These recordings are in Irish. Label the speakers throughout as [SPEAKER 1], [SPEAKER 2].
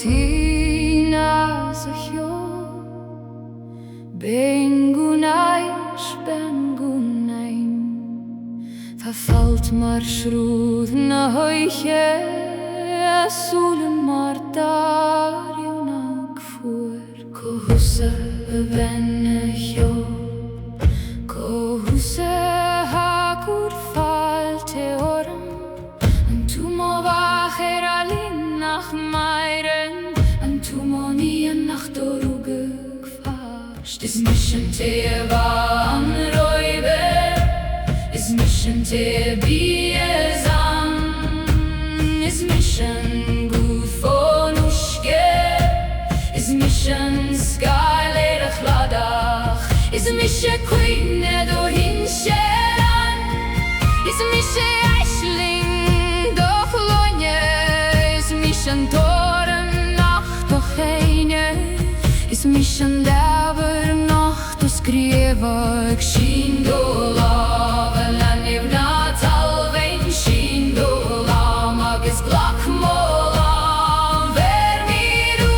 [SPEAKER 1] tina sahyo bengunain vervalt maar schroed na hoiche sullen maar daar junak voor kohuse benehyo kohuse hakur falte orm antumo vacher alin nach meiren antumo nie nach doruge is mission te van roibe is mission te biezan is mission gut fonushke is mission skyleder gladach is mission queen do hinsheran is mission eishling doch lonje is mission toren nacht doch heine is mission daver nacht og skriva ik skindola velan evna talvein skindola magis glakmola ver midu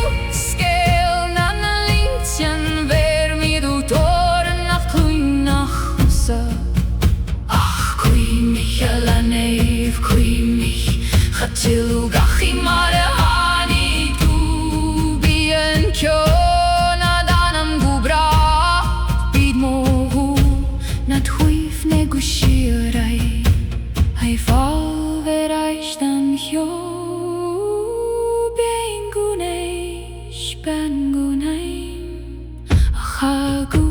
[SPEAKER 1] skel nana lintjen ver midu toren nacht kluin nachtsa ach kui mich alanev kui mich khatil gachimare hani tu bien kyo negusierai hai valverais dan jo bengunain achagu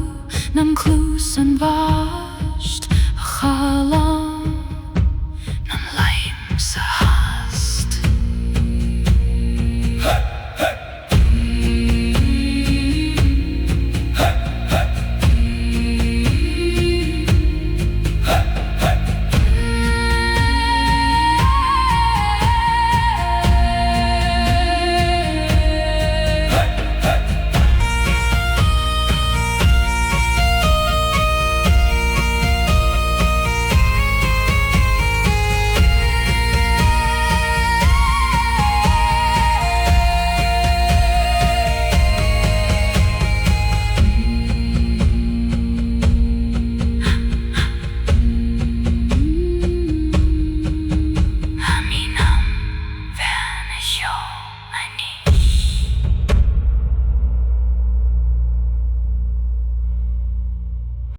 [SPEAKER 1] nam klusan vast achala